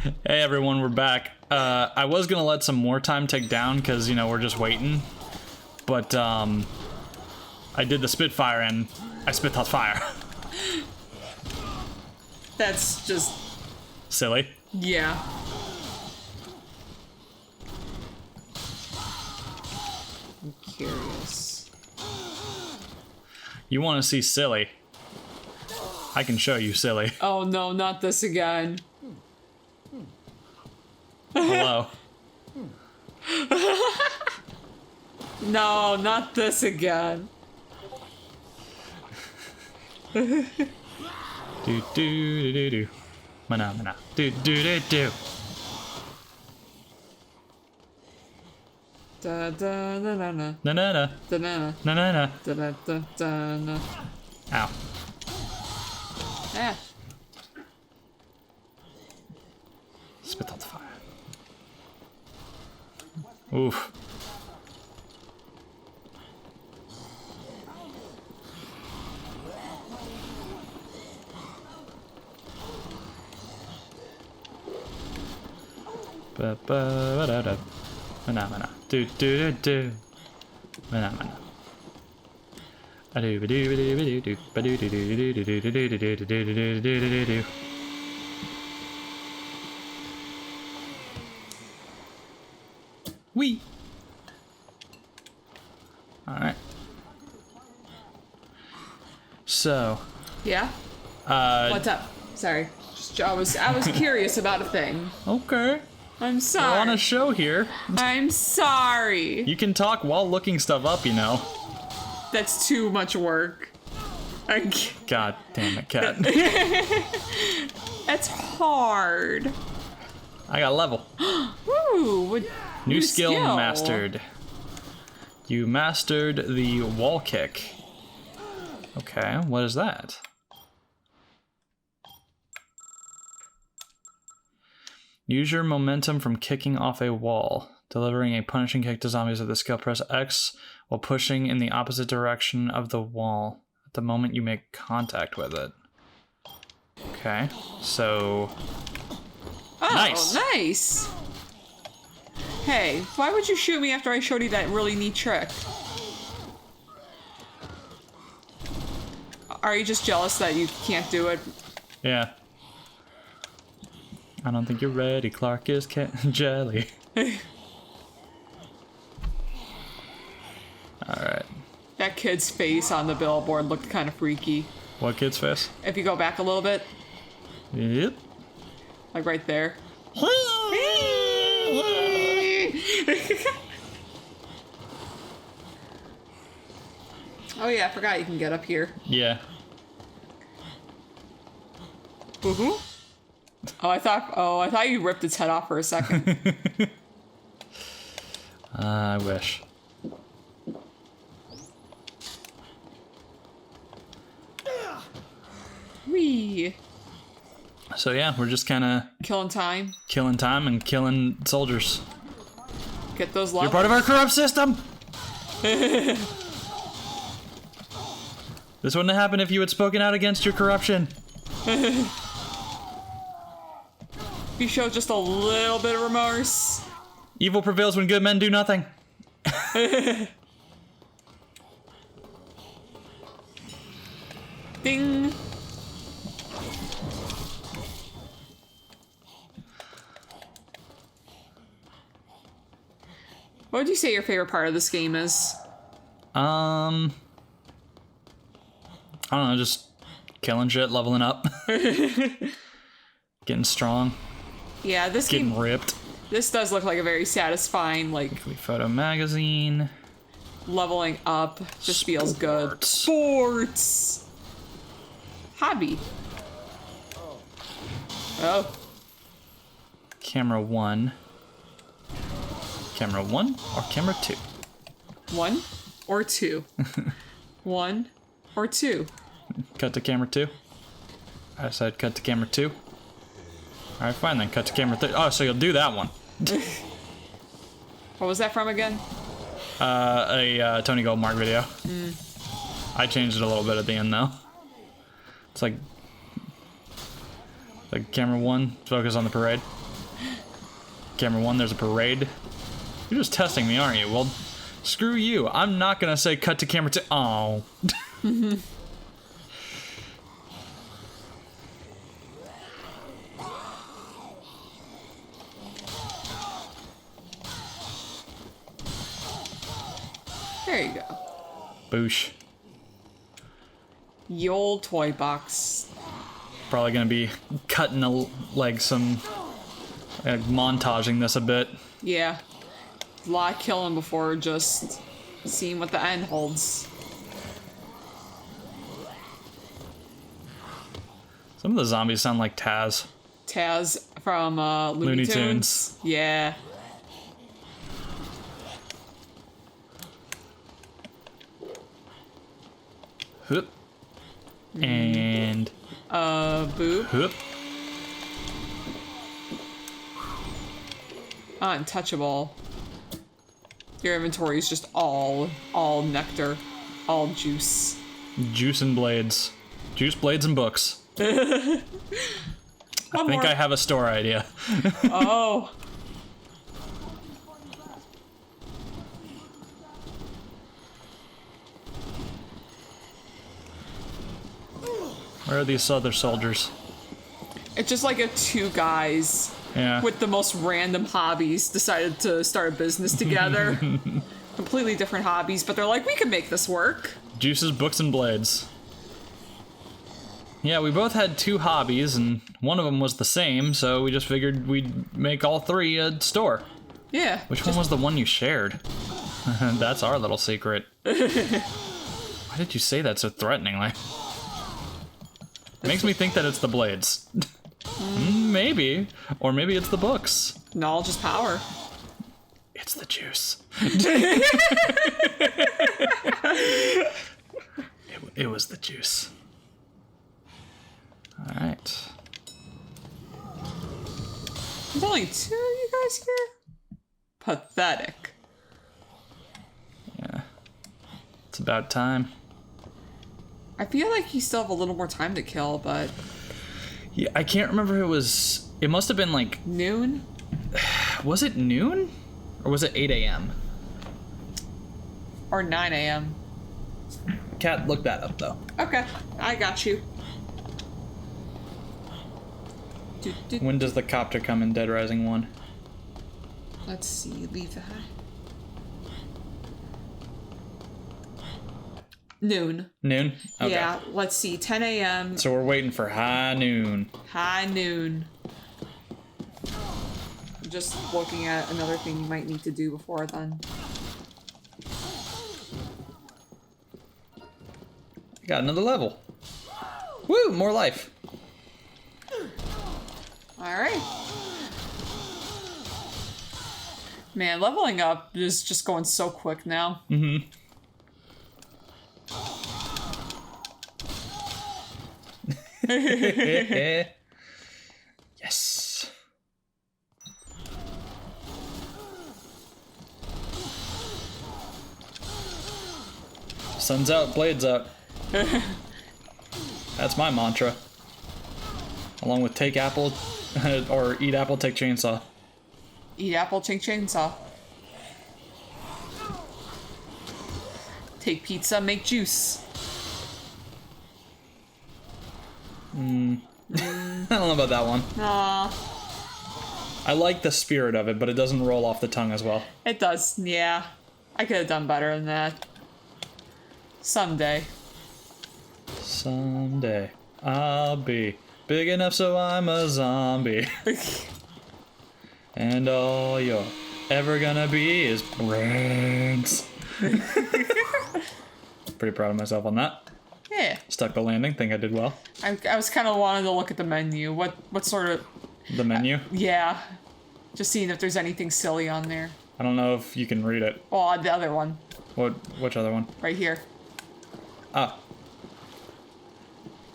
Hey everyone, we're back. I was gonna let some more time tick down because, you know, we're just waiting. But, I did the Spitfire and I spit that fire. That's just... Silly. yeah. I'm curious. You want to see silly? I can show you silly. Oh no, not this again. Hello. No, not this again. Do do do do do. Mana mana. Do do do do. Da da da da da Na na na. da da Na na na. da da da da da. Ow. Ah. Spit out the fire. Oof. Ba ba ba da da. Mana mana. Do do do do. Mana mana. A do ba do ba do ba do do ba do do do do do do do do do do do do do do do. Wee. All right. So. Yeah? What's up? Sorry. Just, I was curious about a thing. Okay. I'm We're sorry. on a show here. I'm sorry. You can talk while looking stuff up, you know. That's too much work. God damn it, Cat. That's hard. I got a level. Ooh, what, New skill mastered. You mastered the wall kick. Okay, what is that? Use your momentum from kicking off a wall. Delivering a punishing kick to zombies with the skill, press X while pushing in the opposite direction of the wall at the moment you make contact with it. Okay, so... Oh, Nice. nice. Hey, why would you shoot me after I showed you that really neat trick? Are you just jealous that you can't do it? Yeah. I don't think you're ready. Clark is jelly. Alright. That kid's face on the billboard looked kind of freaky. What kid's face? If you go back a little bit, Yep. like right there. Oh yeah, I forgot you can get up here. Yeah. Woohoo! Oh, I thought you ripped its head off for a second. I wish. Whee! So yeah, we're just kind of Killing time. killing time and killing soldiers. Get those You're levels. part of our corrupt system! This wouldn't have happened if you had spoken out against your corruption. You show just a little bit of remorse. Evil prevails when good men do nothing. Ding! What would you say your favorite part of this game is? I don't know, just killing shit, leveling up. Getting strong, Yeah, this getting game. ripped. This does look like a very satisfying, like, Weekly Photo Magazine. leveling up. Just feels good. Sports. Sports! Hobby. Oh. Camera 1. Camera 1 or camera 2? 1 or 2? 1 or 2? Cut to camera 2. I said cut to camera 2. Alright, fine then. Cut to camera 3. Oh, so you'll do that one. What was that from again? A Tony Goldmark video. I changed it a little bit at the end though. It's like camera 1, focus on the parade. Camera 1, there's a parade. You're just testing me, aren't you? Well, screw you. I'm not gonna say cut to camera 2. Oh. There you go. Boosh. Ye old toy box. Probably gonna be cutting some montaging this a bit. Yeah. A lot of killing before just seeing what the end holds. Some of the zombies sound like Taz. Taz from Looney Tunes. Yeah. Hoop. And Boob. hoop. Untouchable. Your inventory is just all nectar, all juice. Juice and blades. Juice, blades, and books. One I think more. I have a store idea. Oh. Where are these other soldiers? It's just like if two guys Yeah. with the most random hobbies decided to start a business together. Completely different hobbies, but they're like, we can make this work. Juices, books, and blades. Yeah, we both had 2 hobbies, and one of them was the same, so we just figured we'd make all 3 a store. Yeah. Which one was the one you shared? That's our little secret. Why did you say that so threateningly? Makes me think that it's the blades. Maybe. Or maybe it's the books. Knowledge is power. It's the juice. It was the juice. Alright. There's only 2 of you guys here? Pathetic. Yeah. It's about time. I feel like you still have a little more time to kill, but Yeah, I can't remember if it was... It must have been like... noon? Was it noon? Or was it 8 a.m.? Or 9 a.m. Cat, look that up, though. Okay, I got you. When does the copter come in Dead Rising 1? Let's see, leave that. Noon. Noon? Okay. Yeah, let's see, 10 a.m. So we're waiting for high noon. High noon. I'm just looking at another thing you might need to do before then. Got another level. Woo, more life. Alright. Man, leveling up is just going so quick now. Mm-hmm. Yes. Sun's out, blades out. That's my mantra. Along with take apple, or eat apple, take chainsaw. Eat apple, take chainsaw. Take pizza, make juice. I don't know about that one. Aw, I like the spirit of it, but it doesn't roll off the tongue as well. it does, yeah. I could have done better than that. Someday. Someday I'll be big enough so I'm a zombie. And all you're ever gonna be is brains. Pretty proud of myself on that. Yeah. Stuck the landing, think I did well. I was kind of wanting to look at the menu. What sort of... The menu, Yeah. Just seeing if there's anything silly on there. I don't know if you can read it. Oh, the other one. Which other one? Right here. Ah.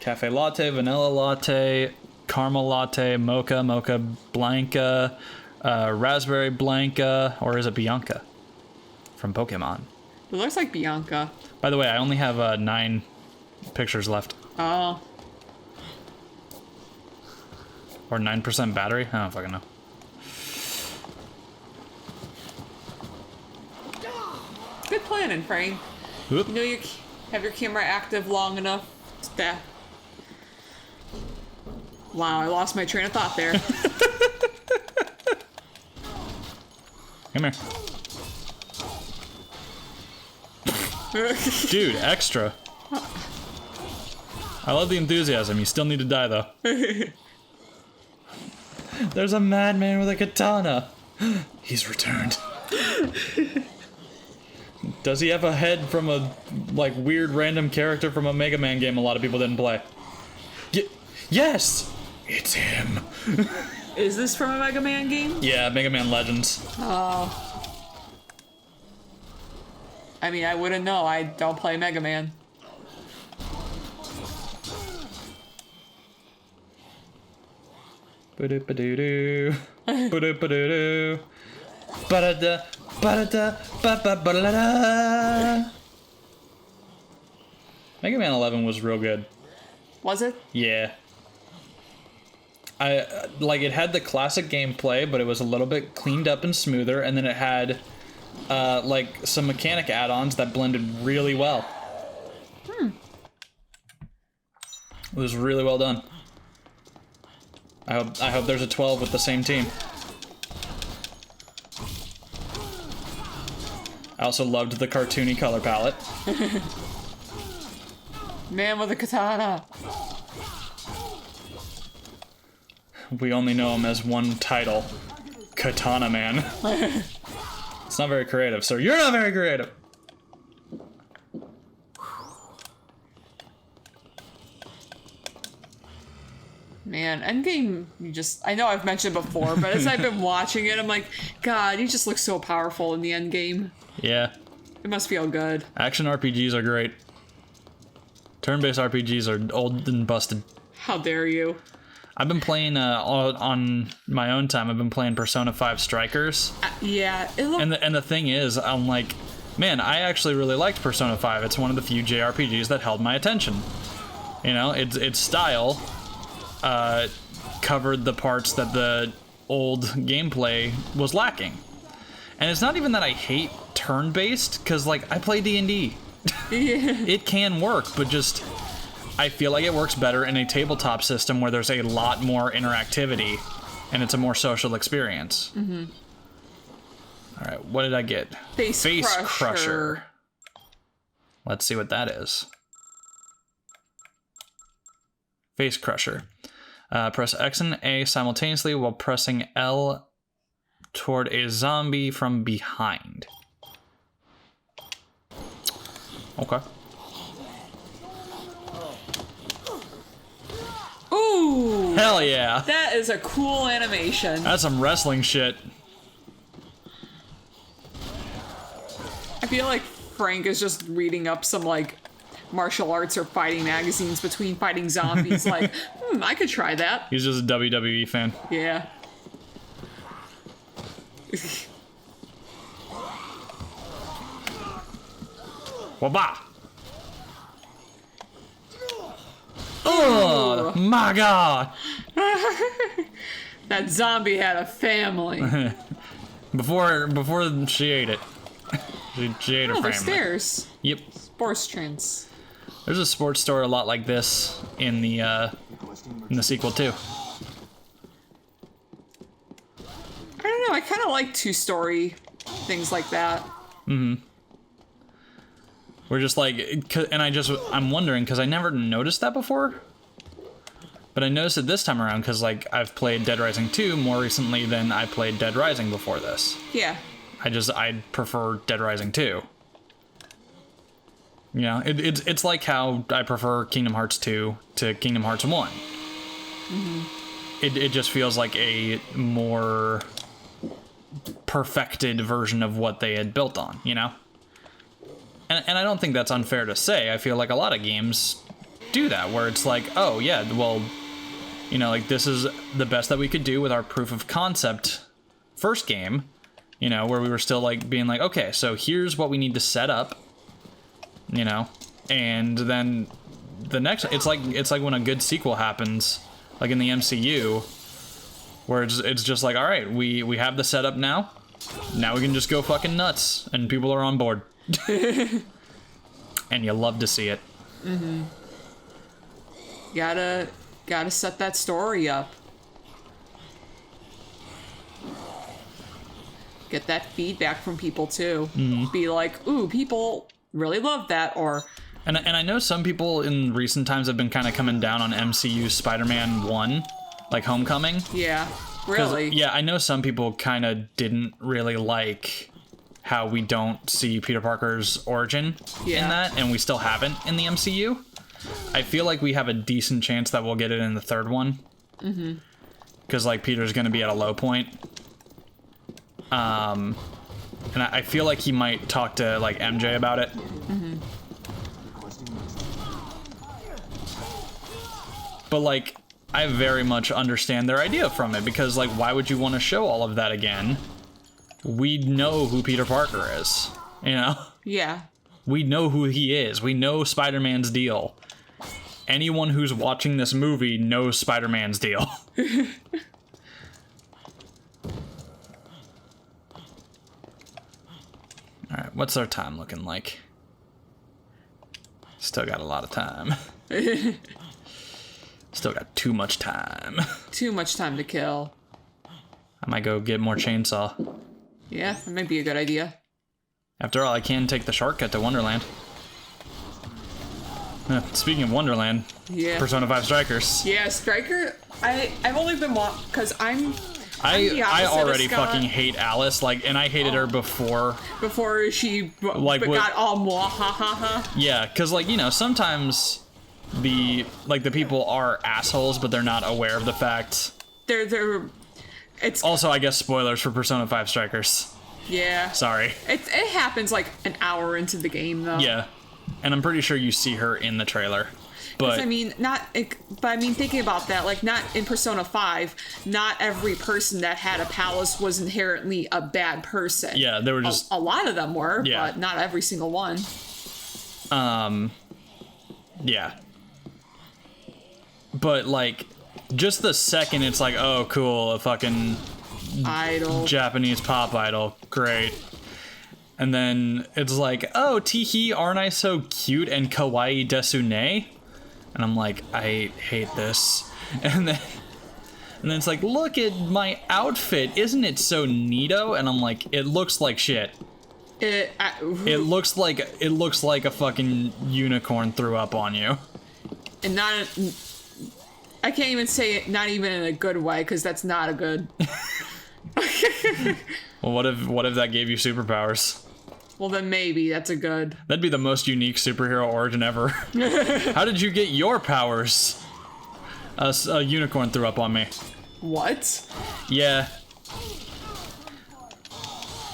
Cafe latte, vanilla latte, caramel latte, mocha, mocha blanca, raspberry blanca, or is it Bianca? From Pokemon. It looks like Bianca. By the way, I only have 9 pictures left. Oh. Or 9% battery? I don't fucking know. Good planning, Frank. Whoop. You know you have your camera active long enough to... Wow, I lost my train of thought there. Come here. Dude, extra. I love the enthusiasm. You still need to die, though. There's a madman with a katana. He's returned. Does he have a head from a, like, weird random character from a Mega Man game a lot of people didn't play? Yes! It's him. Is this from a Mega Man game? Yeah, Mega Man Legends. Oh. I mean, I wouldn't know. I don't play Mega Man. Ba-do-ba-do-do. Ba-do-ba-do-do. Ba-da-da. Ba-da-da. Ba-ba-ba-da-da. Mega Man 11 was real good. Was it? Yeah. It had the classic gameplay, but it was a little bit cleaned up and smoother, and then it had like some mechanic add-ons that blended really well. It was really well done. I hope there's a 12 with the same team. I also loved the cartoony color palette. Man with a katana. We only know him as one title, Katana Man. It's not very creative, sir. You're not very creative. Man, Endgame, I know I've mentioned before, but as I've been watching it, I'm like, God, you just look so powerful in the Endgame. Yeah. It must feel good. Action RPGs are great. Turn-based RPGs are old and busted. How dare you? I've been playing, on my own time, I've been playing Persona 5 Strikers. Yeah, it looked... And the thing is, I'm like, man, I actually really liked Persona 5. It's one of the few JRPGs that held my attention. You know, its style covered the parts that the old gameplay was lacking. And it's not even that I hate turn-based, because, like, I play D&D. Yeah. It can work, but just... I feel like it works better in a tabletop system where there's a lot more interactivity and it's a more social experience. Mm-hmm. All right, what did I get? Face Crusher. Let's see what that is. Face Crusher. Press X and A simultaneously while pressing L toward a zombie from behind. Okay. Ooh! Hell yeah! That is a cool animation. That's some wrestling shit. I feel like Frank is just reading up some, like, martial arts or fighting magazines between fighting zombies. Like, I could try that. He's just a WWE fan. Yeah. Waba! Oh my god! That zombie had a family. Before she ate it. She ate her Oh, family. there's stairs. Yep. Sports trends. There's a sports store a lot like this in the sequel too. I don't know, I kind of like two-story things like that. Mm-hmm. We're just like, and I'm wondering, because I never noticed that before. But I noticed it this time around, because, like, I've played Dead Rising 2 more recently than I played Dead Rising before this. Yeah. I prefer Dead Rising 2. You know, it's like how I prefer Kingdom Hearts 2 to Kingdom Hearts 1. Mm-hmm. It just feels like a more perfected version of what they had built on, you know? And I don't think that's unfair to say. I feel like a lot of games do that, where it's like, oh yeah, well, you know, like this is the best that we could do with our proof of concept first game, you know, where we were still like being like, okay, so here's what we need to set up, you know, and then the next, it's like when a good sequel happens, like in the MCU, where it's just like, all right, we have the setup now we can just go fucking nuts, and people are on board. And you love to see it. Gotta set that story up. Get that feedback from people too. Be like, ooh, people really love that, or And I know some people in recent times have been kind of coming down on MCU Spider-Man 1, like Homecoming. yeah, really. Yeah, I know some people kind of didn't really like how we don't see Peter Parker's origin in that, and we still haven't in the MCU. I feel like we have a decent chance that we'll get it in the third one. Because, like, Peter's going to be at a low point. And I feel like he might talk to, like, MJ about it. But, like, I very much understand their idea from it, because, like, why would you want to show all of that again? We know who Peter Parker is, you know? Yeah. We know who he is. We know Spider-Man's deal. Anyone who's watching this movie knows Spider-Man's deal. Alright, what's our time looking like? Still got a lot of time. Still got too much time. Too much time to kill. I might go get more chainsaw. Yeah, that might be a good idea. After all, I can take the shortcut to Wonderland. Speaking of Wonderland, Yeah. Persona 5 Strikers. Yeah, Striker. I've only been because I'm the I opposite of already Scott. fucking hate Alice, like, and I hated her before. Before she Like what- got all mwahaha. Yeah, because, like, you know, sometimes the people are assholes, but they're not aware of the fact. It's Also, I guess spoilers for Persona 5 Strikers. yeah. Sorry. It happens like an hour into the game though. Yeah. And I'm pretty sure you see her in the trailer. But I mean, thinking about that, like, not in Persona 5, not every person that had a palace was inherently a bad person. yeah, they were just A lot of them were, Yeah. but not every single one. yeah. But, like, just the second it's like, oh, cool, a fucking Idol. Japanese pop idol, great. And then it's like, oh, teehee, aren't I so cute and kawaii desune? And I'm like, I hate this. And then it's like, look at my outfit, isn't it so neato? And I'm like, it looks like shit. It looks like a fucking unicorn threw up on you. And I can't even say it, not even in a good way, because that's not a good. Well, what if that gave you superpowers? Well, then maybe that's a good. That'd be the most unique superhero origin ever. How did you get your powers? A unicorn threw up on me. What? Yeah.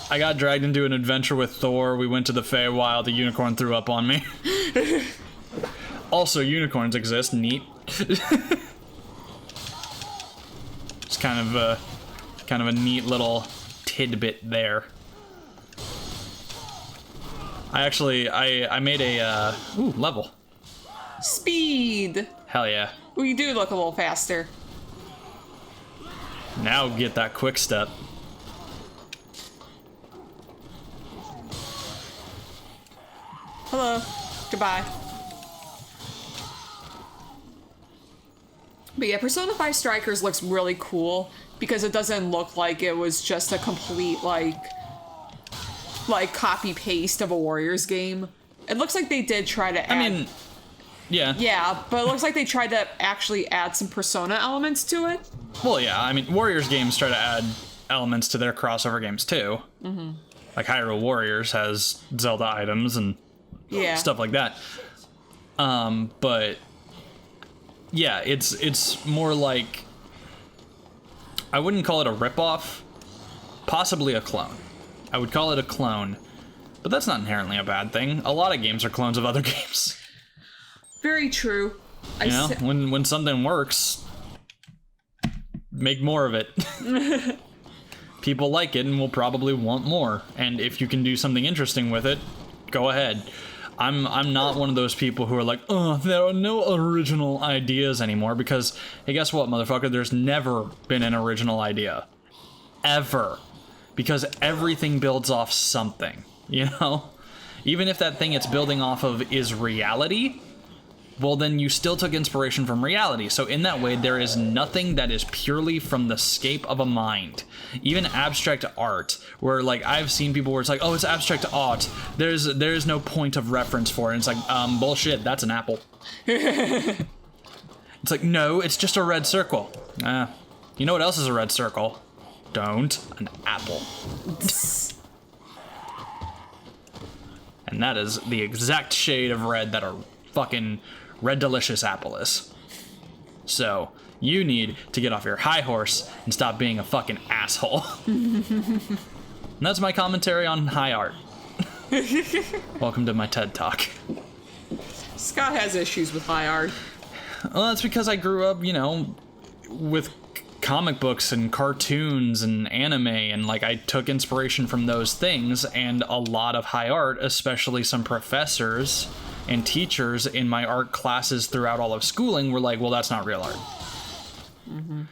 I got dragged into an adventure with Thor. We went to the Feywild. The unicorn threw up on me. Also, unicorns exist. Neat. It's kind of a neat little tidbit there. I made a level. Speed. Hell yeah. We do look a little faster. Now get that quick step. Hello. Goodbye. But yeah, Persona 5 Strikers looks really cool because it doesn't look like it was just a complete like copy paste of a Warriors game. It looks like they did try to add. I mean, yeah. Yeah, but it looks like they tried to actually add some Persona elements to it. Well, yeah. I mean, Warriors games try to add elements to their crossover games too. Mm-hmm. Like Hyrule Warriors has Zelda items and stuff like that. But yeah, it's more like, I wouldn't call it a ripoff, possibly a clone. I would call it a clone, but that's not inherently a bad thing. A lot of games are clones of other games. Very true. You know, when something works, make more of it. People like it and will probably want more. And if you can do something interesting with it, go ahead. I'm not one of those people who are like, oh, there are no original ideas anymore, because, hey, guess what, motherfucker? There's never been an original idea. Ever. Because everything builds off something, you know? even if that thing it's building off of is reality, well, then you still took inspiration from reality. So in that way, there is nothing that is purely from the scape of a mind. Even abstract art, where like I've seen people where it's like, oh, it's abstract art. There's no point of reference for it. And it's like, bullshit. That's an apple. It's like, no, it's just a red circle. You know what else is a red circle? Don't. An apple. And that is the exact shade of red that a fucking Red Delicious apple is. So, you need to get off your high horse and stop being a fucking asshole. And that's my commentary on high art. Welcome to my TED Talk. Scott has issues with high art. Well, that's because I grew up, with comic books and cartoons and anime, and like I took inspiration from those things, and a lot of high art, especially some professors and teachers in my art classes throughout all of schooling were like, well, that's not real art. Mm-hmm.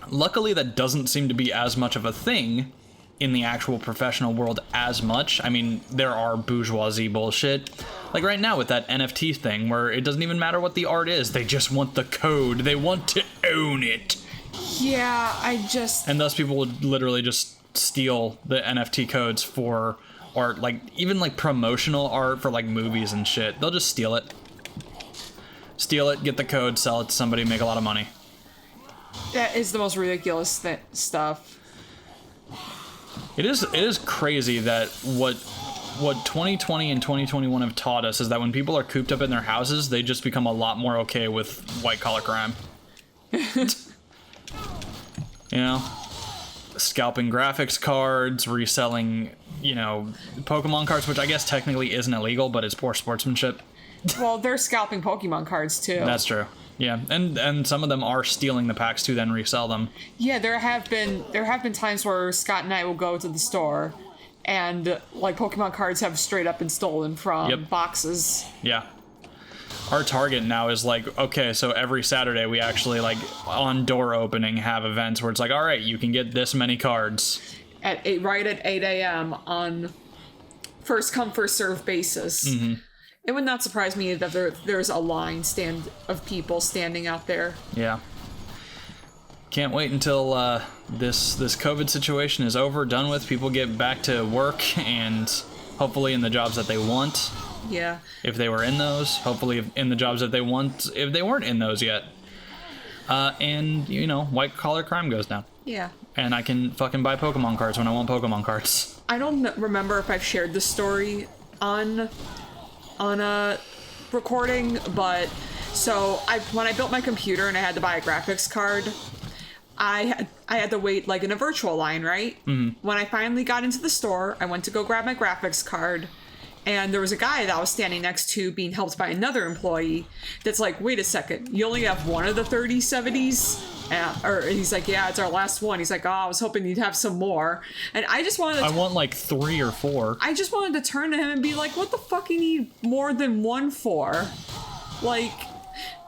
Luckily, that doesn't seem to be as much of a thing in the actual professional world as much. I mean, there are bourgeoisie bullshit. Like right now with that NFT thing where it doesn't even matter what the art is. They just want the code. They want to own it. Yeah, And thus people would literally just steal the NFT codes for art, like even like promotional art for like movies and shit. They'll just steal it, get the code, sell it to somebody, make a lot of money. That is the most ridiculous stuff. It is crazy that what 2020 and 2021 have taught us is that when people are cooped up in their houses, they just become a lot more okay with white collar crime. Scalping graphics cards, reselling, Pokemon cards, which I guess technically isn't illegal, but it's poor sportsmanship. Well, they're scalping Pokemon cards too. That's true. Yeah, and some of them are stealing the packs to then resell them. Yeah, there have been times where Scott and I will go to the store, and like Pokemon cards have straight up been stolen from boxes. Yeah. Our target now is like, okay, so every Saturday we actually like on door opening have events where it's like, all right, you can get this many cards at 8 a.m. on first come first serve basis. Mm-hmm. It would not surprise me that there's a line of people standing out there. Yeah. Can't wait until this COVID situation is over, done with, people get back to work and hopefully in the jobs that they want. Yeah. If they were in those, hopefully in the jobs that they want, if they weren't in those yet. And, white collar crime goes down. Yeah. And I can fucking buy Pokemon cards when I want Pokemon cards. I don't remember if I've shared this story on a recording, but so when I built my computer and I had to buy a graphics card, I had to wait like in a virtual line, right? Mm-hmm. When I finally got into the store, I went to go grab my graphics card, and there was a guy that I was standing next to being helped by another employee that's like, wait a second, you only have one of the 3070s? Or he's like, yeah, it's our last one. He's like, oh, I was hoping you'd have some more. And I just wanted to... I want like 3 or 4. I just wanted to turn to him and be like, what the fuck you need more than one for? Like...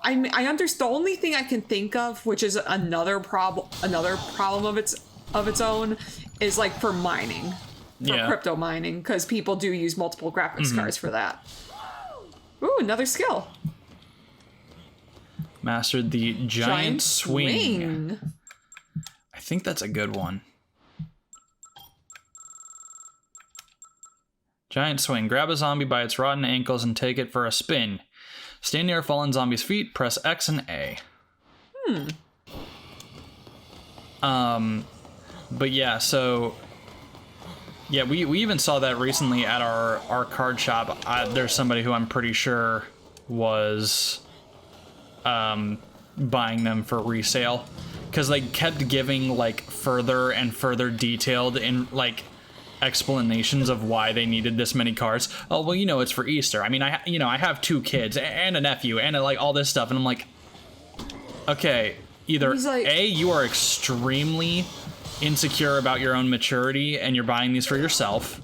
I understand. The only thing I can think of, which is another problem of its own, is like for mining, for crypto mining, because people do use multiple graphics cards for that. Ooh, another skill. Mastered the giant swing. I think that's a good one. Giant swing. Grab a zombie by its rotten ankles and take it for a spin. Stand near a fallen zombie's feet, press X and A. But yeah, so... Yeah, we even saw that recently at our card shop. There's somebody who I'm pretty sure was buying them for resale. Because they kept giving, like, further and further detailed in, like... explanations of why they needed this many cards. Oh, well, it's for Easter. I mean, I have 2 kids and a nephew and like all this stuff, and I'm like, okay, either like, A, you are extremely insecure about your own maturity and you're buying these for yourself.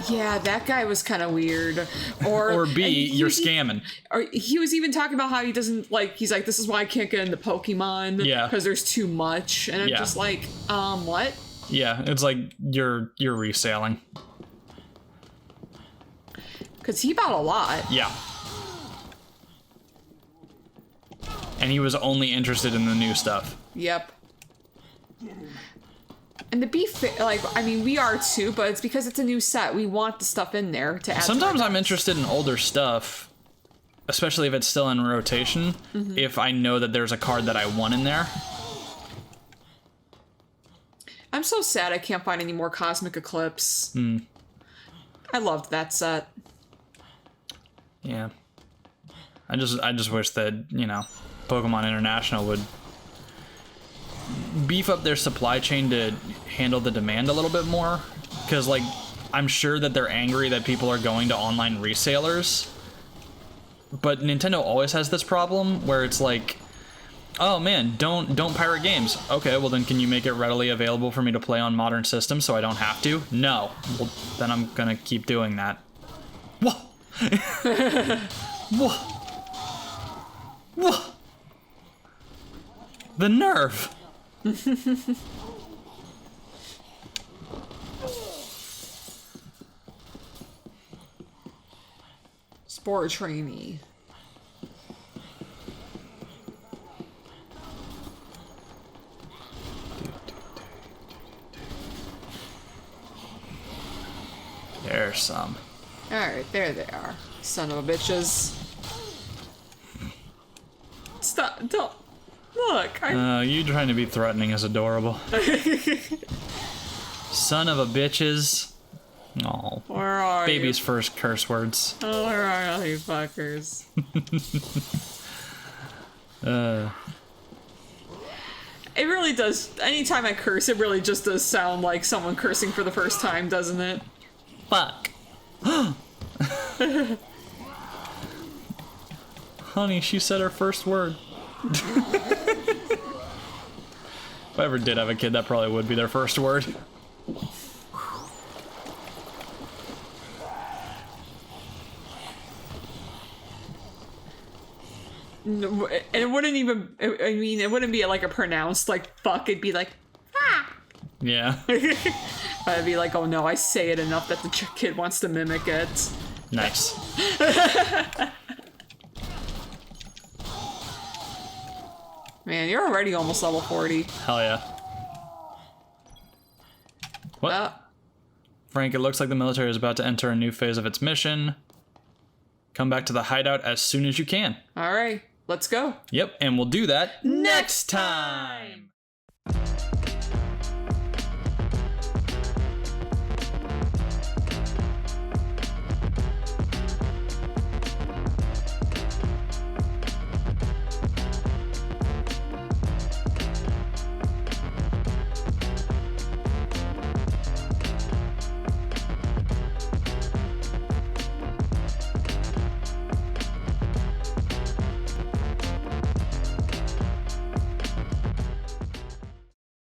Yeah, that guy was kind of weird. Or B, you're scamming. Or he was even talking about how he doesn't like. He's like, this is why I can't get into Pokemon. Yeah, because there's too much, and I'm just like, what? Yeah, it's like you're reselling. Because he bought a lot. Yeah. And he was only interested in the new stuff. Yep. And to be fair, like, I mean, we are too, but it's because it's a new set. We want the stuff in there to add. Sometimes I'm interested in older stuff, especially if it's still in rotation, if I know that there's a card that I want in there. I'm so sad I can't find any more Cosmic Eclipse. I loved that set. Yeah. I just wish that, you know, Pokemon International would beef up their supply chain to handle the demand a little bit more. Because, like, I'm sure that they're angry that people are going to online resellers. But Nintendo always has this problem where it's like, oh man, don't pirate games. Okay, well then can you make it readily available for me to play on modern systems so I don't have to? No. Well, then I'm gonna keep doing that. Whoa! Whoa! Whoa! The nerve! Spore Trainee. There's some. Alright, there they are. Son of a bitches. Stop, don't. Look, You trying to be threatening is adorable. Son of a bitches. Aw. Where are Baby's you? first curse words. Oh, where are you fuckers? It really does. Anytime I curse, it really just does sound like someone cursing for the first time, doesn't it? Fuck. Honey, she said her first word. If I ever did have a kid, that probably would be their first word. No, and it wouldn't even. I mean, it wouldn't be like a pronounced like fuck. It'd be like ah. Yeah. I'd be like, oh no, I say it enough that the kid wants to mimic it. Nice. Man, you're already almost level 40. Hell yeah. What? Frank, it looks like the military is about to enter a new phase of its mission. Come back to the hideout as soon as you can. All right, let's go. Yep, and we'll do that next time.